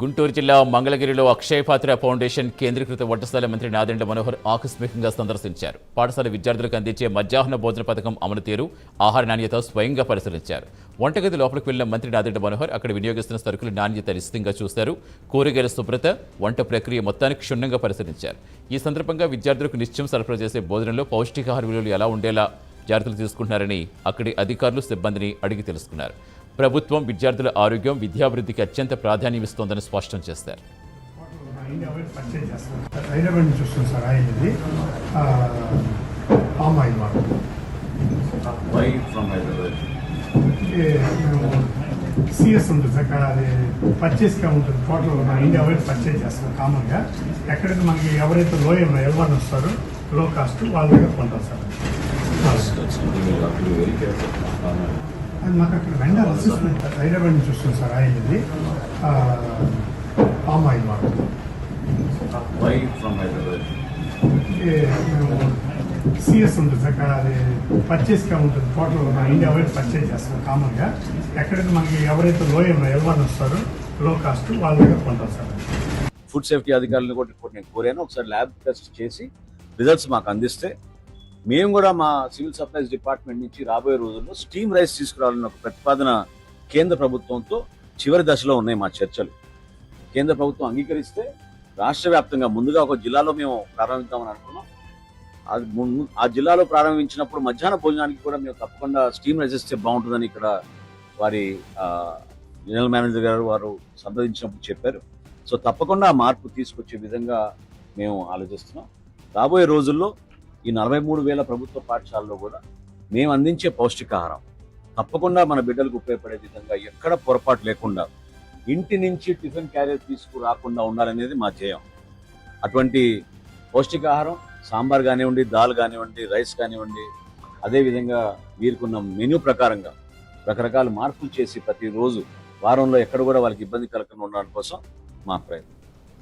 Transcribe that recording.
గుంటూరు జిల్లా మంగళగిరిలో అక్షయ పాత్ర ఫౌండేషన్ కేంద్రీకృత వంటశాల మంత్రి నాదెండ్ల మనోహర్ ఆకస్మికంగా సందర్శించారు. పాఠశాల విద్యార్థులకు అందించే మధ్యాహ్న భోజన పథకం అమలు తీరు, ఆహార నాణ్యత స్వయంగా పరిశీలించారు. వంటగది లోపలికి వెళ్లిన మంత్రి నాదెండ్ల మనోహర్ అక్కడ వినియోగిస్తున్న సరుకుల నాణ్యత నిశ్చితంగా చూశారు. కూరగాయల శుభ్రత, వంట ప్రక్రియ మొత్తానికి క్షుణ్ణంగా పరిశీలించారు. ఈ సందర్భంగా విద్యార్థులకు నిత్యం సరఫరా చేసే భోజనంలో పౌష్టికాహార విలువలు ఎలా ఉండేలా జాగ్రత్తలు తీసుకుంటున్నారని అక్కడి అధికారులు, సిబ్బందిని అడిగి తెలుసుకున్నారు. ప్రభుత్వం విద్యార్థుల ఆరోగ్యం, విద్యాభివృద్ధికి అత్యంత ప్రాధాన్యమిస్తోందని స్పష్టం చేశారు. సిఎస్ ఉంటుంది సార్, అది పర్చేస్గా ఉంటుంది. టోటల్ మన ఇండియా వైడ్ పర్చేజ్ చేస్తాం కామన్గా. ఎక్కడైతే మనకి ఎవరైతే లో ఎల్వన్ వస్తారో లో కాస్ట్ వాళ్ళ దగ్గర కొంటాం సార్. అది మాకు అక్కడ వెండర్ అసిస్టెంట్ హైదరాబాద్ నుంచి వస్తుంది సార్. ఆయిల్ ఇది పామ్ ఆయిల్ వాడుతుంది. మేము సిఎస్ ఉంటుంది సార్, అది పర్చేస్గా ఉంటుంది. టోటల్ మన ఇండియా వైడ్ పర్చేజ్ చేస్తాం కామన్గా. ఎక్కడైతే మనకి ఎవరైతే లో ఎల్వన్ వస్తారో లో కాస్ట్ వాళ్ళ దగ్గర కొంటాం సార్. ఫుడ్ సేఫ్టీ అధికారులను కూడా నేను కోరాను, ఒకసారి ల్యాబ్ టెస్ట్ చేసి రిజల్ట్స్ మాకు అందిస్తే మేము కూడా మా సివిల్ సప్లైస్ డిపార్ట్మెంట్ నుంచి రాబోయే రోజుల్లో స్టీమ్ రైస్ తీసుకురావాలన్న ఒక ప్రతిపాదన కేంద్ర ప్రభుత్వంతో చివరి దశలో ఉన్నాయి మా చర్చలు. కేంద్ర ప్రభుత్వం అంగీకరిస్తే రాష్ట్ర వ్యాప్తంగా ముందుగా ఒక జిల్లాలో మేము ప్రారంభిద్దామని అనుకున్నాం. ఆ జిల్లాలో ప్రారంభించినప్పుడు మధ్యాహ్న భోజనానికి కూడా మేము తప్పకుండా స్టీమ్ రైస్ ఇస్తే బాగుంటుందని ఇక్కడ వారి జనరల్ మేనేజర్ గారు వారు సంప్రదించినప్పుడు చెప్పారు. సో తప్పకుండా ఆ మార్పు తీసుకొచ్చే విధంగా మేము ఆలోచిస్తున్నాం. రాబోయే రోజుల్లో ఈ 43,000 ప్రభుత్వ పాఠశాలలో కూడా మేము అందించే పౌష్టికాహారం తప్పకుండా మన బిడ్డలకు ఉపయోగపడే విధంగా ఎక్కడ పొరపాటు లేకుండా ఇంటి నుంచి టిఫిన్ క్యారియర్ తీసుకురాకుండా ఉండాలనేది మా ధ్యేయం. అటువంటి పౌష్టికాహారం సాంబార్ కానివ్వండి, దాల్ కానివ్వండి, రైస్ కానివ్వండి, అదేవిధంగా వీరికున్న మెనూ ప్రకారంగా రకరకాల మార్పులు చేసి ప్రతిరోజు వారంలో ఎక్కడ కూడా వాళ్ళకి ఇబ్బంది కలగకుండా ఉండడం కోసం మా ప్రయత్నం.